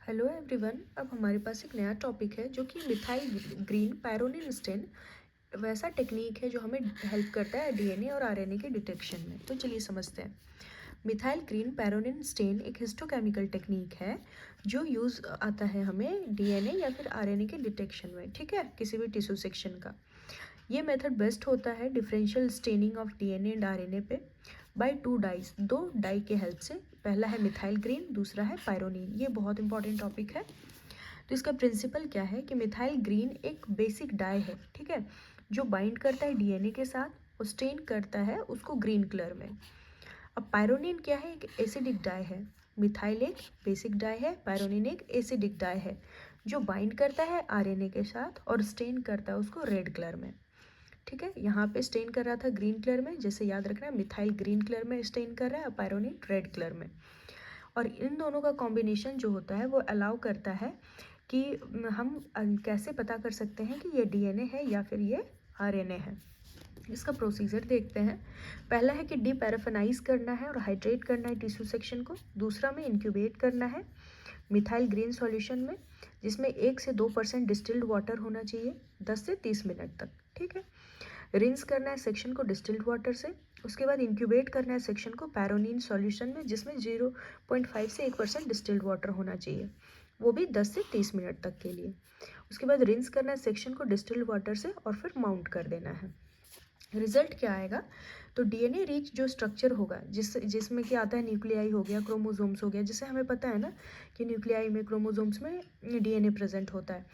Hello everyone. अब हमारे पास एक नया टॉपिक है जो कि मिथाइल ग्रीन पायरोनिन स्टेन वैसा टेक्निक है जो हमें हेल्प करता है डीएनए और आरएनए के डिटेक्शन में। तो चलिए समझते हैं। मिथाइल ग्रीन पायरोनिन स्टेन एक हिस्टोकेमिकल टेक्निक है जो यूज़ आता है हमें डीएनए या फिर आरएनए के डिटेक्शन में, ठीक है, किसी भी टिश्यू सेक्शन का। ये मेथड बेस्ट होता है differential staining of DNA and RNA पे बाय टू डाइज, दो डाई के हेल्प से। पहला है मिथाइल ग्रीन, दूसरा है पायरोनिन। ये बहुत इंपॉर्टेंट टॉपिक है। तो इसका प्रिंसिपल क्या है कि मिथाइल ग्रीन एक बेसिक डाई है, ठीक है, जो बाइंड करता है डीएनए के साथ और स्टेन करता है उसको ग्रीन कलर में। अब पायरोनिन क्या है? एक एसिडिक डाई है। मिथाइल एक बेसिक डाई है, पायरोनिन एक एसिडिक डाई है जो बाइंड करता है आरएनए के साथ और स्टेन करता है उसको रेड कलर में, ठीक है। यहाँ पे स्टेन कर रहा था ग्रीन कलर में, जैसे याद रखना है मिथाइल ग्रीन कलर में स्टेन कर रहा है और पायरोनिन रेड कलर में। और इन दोनों का कॉम्बिनेशन जो होता है वो अलाउ करता है कि हम कैसे पता कर सकते हैं कि ये डीएनए है या फिर ये आरएनए है। इसका प्रोसीजर देखते हैं। पहला है कि डीपैराफिनाइज करना है और हाइड्रेट करना है टिश्यू सेक्शन को। दूसरा में इंक्यूबेट करना है मिथाइल ग्रीन सॉल्यूशन में, जिसमें 1 से 2% डिस्टिल्ड वाटर होना चाहिए 10 से 30 मिनट तक, ठीक है। रिंस करना है सेक्शन को डिस्टिल्ड वाटर से। उसके बाद इंक्यूबेट करना है सेक्शन को पैरोनिन सॉल्यूशन में, जिसमें 0.5 से 1% डिस्टिल्ड वाटर होना चाहिए, वो भी 10 से 30 मिनट तक के लिए। उसके बाद रिंस करना है सेक्शन को डिस्टिल्ड वाटर से और फिर माउंट कर देना है। रिजल्ट क्या आएगा? तो डीएनए रिच जो स्ट्रक्चर होगा जिसमें कि आता है न्यूक्लियाई हो गया, क्रोमोसोम्स हो गया, जिसे हमें पता है ना कि न्यूक्लियाई में, क्रोमोसोम्स में डीएनए प्रेजेंट होता है,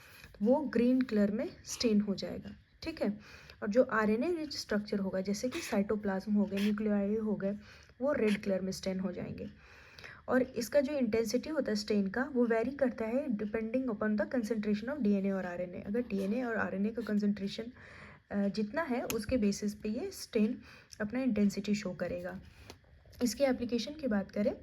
वो ग्रीन कलर में स्टेन हो जाएगा, ठीक है। और जो आरएनए रिच स्ट्रक्चर होगा जैसे कि साइटोप्लाज्म हो गए, न्यूक्लियाई हो गए, वो रेड कलर में स्टेन हो जाएंगे। और इसका जो इंटेंसिटी होता है स्टेन का वो वेरी करता है depending upon the concentration of DNA और आरएनए। अगर डीएनए और आरएनए का कंसंट्रेशन जितना है उसके बेसिस पे ये स्टेन अपना इंटेंसिटी शो करेगा। इसकी एप्लीकेशन की बात करें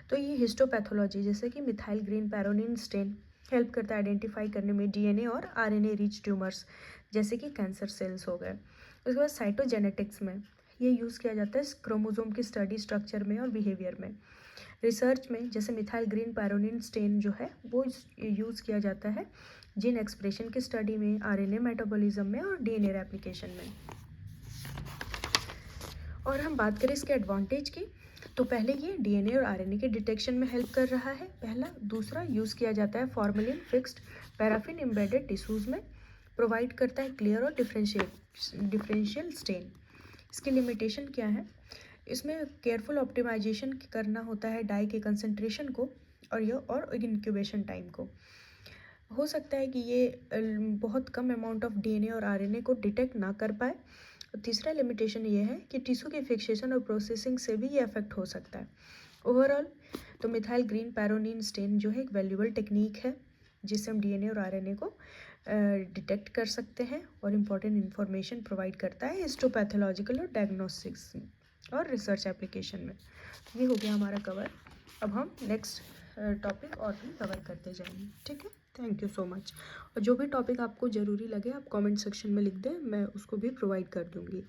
तो ये हिस्टोपैथोलॉजी, जैसे कि मिथाइल ग्रीन पैरोनिन स्टेन हेल्प करता है आइडेंटिफाई करने में डीएनए और आरएनए रिच ट्यूमर्स, जैसे कि कैंसर सेल्स हो गए। उसके बाद साइटोजेनेटिक्स में ये यूज़ किया जाता है क्रोमोसोम की स्टडी, स्ट्रक्चर में और बिहेवियर में। रिसर्च में जैसे मिथाइल ग्रीन पैरोनिन स्टेन जो है वो यूज़ किया जाता है जीन एक्सप्रेशन की स्टडी में, आरएनए मेटाबॉलिज्म में और डीएनए रेप्लिकेशन में। और हम बात करें इसके एडवांटेज की, तो पहले ये डीएनए और आरएनए के डिटेक्शन में हेल्प कर रहा है, पहला। दूसरा, यूज़ किया जाता है formalin fixed paraffin embedded tissues में, प्रोवाइड करता है क्लियर और डिफरेंशियल स्टेन। इसकी लिमिटेशन क्या है? इसमें केयरफुल ऑप्टिमाइजेशन करना होता है डाई के कंसंट्रेशन को और इंक्यूबेशन टाइम को। हो सकता है कि ये बहुत कम अमाउंट ऑफ डीएनए और आरएनए को डिटेक्ट ना कर पाए। तीसरा लिमिटेशन ये है कि टिश्यू के फिक्सेशन और प्रोसेसिंग से भी ये अफेक्ट हो सकता है। ओवरऑल तो मिथाइल ग्रीन पैरोनिन स्टेन जो है एक वैल्यूएबल टेक्निक है जिससे हम डीएनए और आरएनए को डिटेक्ट कर सकते हैं और इम्पॉर्टेंट इन्फॉर्मेशन प्रोवाइड करता है हिस्टोपैथोलॉजिकल और डायग्नोस्टिक्स और रिसर्च एप्लीकेशन में। ये हो गया हमारा कवर। अब हम नेक्स्ट टॉपिक और भी कवर करते जाएंगे, ठीक है। Thank you so much. और जो भी टॉपिक आपको ज़रूरी लगे आप कमेंट सेक्शन में लिख दें, मैं उसको भी प्रोवाइड कर दूँगी।